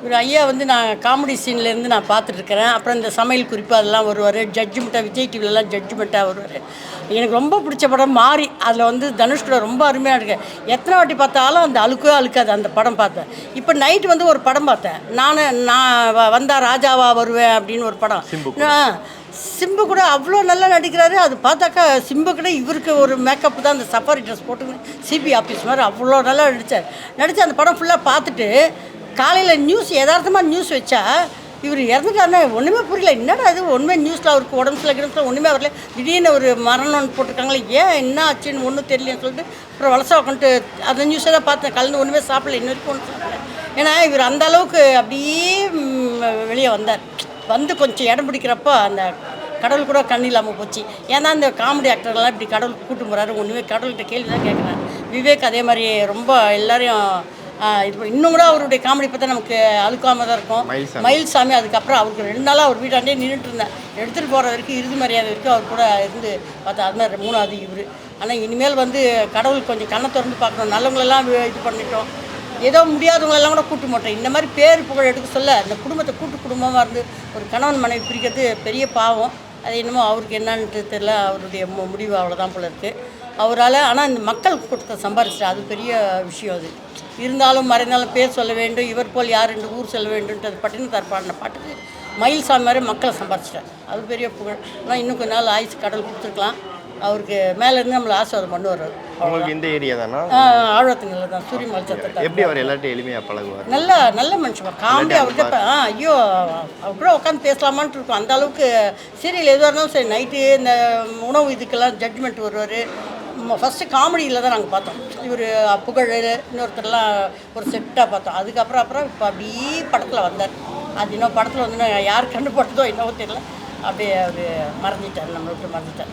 இவர் ஐயா வந்து நான் காமெடி சீன்லேருந்து நான் பார்த்துட்ருக்கிறேன். அப்புறம் இந்த சமையல் குறிப்பு அதெல்லாம் வருவார். ஜட்ஜ்மெண்ட்டாக விஜய் டிவிலலாம் ஜட்ஜ்மெண்ட்டாக வருவார். எனக்கு ரொம்ப பிடிச்ச படம் மாரி. அதில் வந்து தனுஷ் கூட ரொம்ப அருமையாக இருக்கு. எத்தனை வாட்டி பார்த்தாலும் அந்த அழுக்கவே அழுக்காது அந்த படம் பார்த்தேன். இப்போ நைட்டு வந்து ஒரு படம் பார்த்தேன். நான் வந்தா ராஜாவா வருவேன் அப்படின்னு ஒரு படம். சிம்பு கூட அவ்வளோ நல்லா நடிக்கிறாரு. அது பார்த்தாக்கா சிம்பு கூட இவருக்கு ஒரு மேக்கப் தான், அந்த சஃபாரி ட்ரெஸ் போட்டு சிபி ஆஃபீஸ் மாதிரி அவ்வளோ நல்லா நடித்து அந்த படம் ஃபுல்லாக பார்த்துட்டு காலையில் நியூஸ் யதார்த்தமாக நியூஸ் வச்சா இவர் இறந்துட்டாருன்னா ஒன்றுமே புரியல. என்னடா அது ஒன்றுமே நியூஸில் அவருக்கு உடம்பு சில கிடத்துல ஒன்றுமே வரல. திடீர்னு ஒரு மரணம்னு போட்டிருக்காங்களே, ஏன் என்ன ஆச்சுன்னு ஒன்றும் தெரியலன்னு சொல்லிட்டு அப்புறம் வலசா உட்காந்துட்டு அந்த நியூஸை தான் பார்த்தேன். கலந்து ஒன்றுமே சாப்பிடல, இன்ன வரைக்கும் ஒன்றும் சாப்பிடல. ஏன்னா இவர் அந்த அளவுக்கு அப்படியே வெளியே வந்தார். வந்து கொஞ்சம் இடம் பிடிக்கிறப்போ அந்த கடவுள் கூட கண் இல்லாமல் போச்சு. ஏன்னா இந்த காமெடி ஆக்டர்லாம் இப்படி கடவுளுக்கு கூட்டு போகிறாரு, ஒன்றுமே கடவுள்கிட்ட கேள்வி தான் கேட்குறேன். விவேக் அதே மாதிரி ரொம்ப எல்லாரையும் இது இன்னும் கூட அவருடைய காமெடி பார்த்தா நமக்கு அழுக்காமல் தான் இருக்கும். மயில்சாமி அதுக்கப்புறம் அவருக்கு 2 நாளாக அவர் வீட்டாண்டே நின்றுட்டு இருந்தேன். எடுத்துகிட்டு போகிற வரைக்கும் இறுதி மரியாதை வரைக்கும் அவர் கூட இருந்து பார்த்தா. அது மாதிரி 3வது இவர். ஆனால் இனிமேல் வந்து கடவுள் கொஞ்சம் கண்ணை திறந்து பார்க்கணும். நல்லவங்களெல்லாம் இது பண்ணிட்டோம், ஏதோ முடியாதவங்களெல்லாம் கூட கூட்டு மாட்டோம். இந்த மாதிரி பேர் புகழ் எடுக்க சொல்ல அந்த குடும்பத்தை கூட்டு குடும்பமாக இருந்து ஒரு கணவன் மனைவி பிரிக்கிறது பெரிய பாவம். அது என்னமோ அவருக்கு என்னன்ட்டு தெரியல. அவருடைய முடிவு அவ்வளோதான் போல இருக்குது அவரால். ஆனால் இந்த மக்கள் கூட்டத்தை சம்பாரிச்சிட்டு அது பெரிய விஷயம். அது இருந்தாலும் மறைந்தாலும் பேர் சொல்ல வேண்டும், இவர் போல் யார் என்று ஊர் சொல்ல வேண்டும்ன்ட்டு அது பட்டின தற்பாடின பாட்டுக்கு மயில்சாமி மாதிரி மக்களை சம்பாரிச்சிட்டார். அது பெரிய புகழ். ஆனால் இன்னும் கொஞ்ச நாள் ஆயுசு கடவுள் கொடுத்துருக்கலாம். அவருக்கு மேலேருந்து நம்மளை ஆசீர்வாதம் பண்ணுவார். அவங்களுக்கு இந்த ஏரியா தானா? ஆழ்வாத்தங்களில் தான், சூரியமலை சத்தத்தை. எப்படி அவர் எல்லாத்தையும் எளிமையாக பழகுவார்? நல்ல மனுஷன். காமெடி அவர்கிட்ட ஐயோ அவர் கூட உட்காந்து பேசலாமான்ட்டு இருக்கும். அந்த அளவுக்கு சீரியல் எதுவாக இருந்தாலும் சரி, நைட்டு இந்த உணவு இதுக்கெல்லாம் ஜட்ஜ்மெண்ட் வருவார். ஃபஸ்ட்டு காமெடியில் தான் நாங்கள் பார்த்தோம். இவர் புகழ் இன்னொருத்தர்லாம் ஒரு செட்டாக பார்த்தோம். அதுக்கப்புறம் இப்போ அப்படியே படத்தில் வந்தார். அது இன்னும் படத்தில் வந்து யார் கண்டுபட்டதோ என்னவோ தெரியல, அப்படியே அவர் மறைஞ்சிட்டார், நம்மளை விட்டு மறைஞ்சிட்டார்.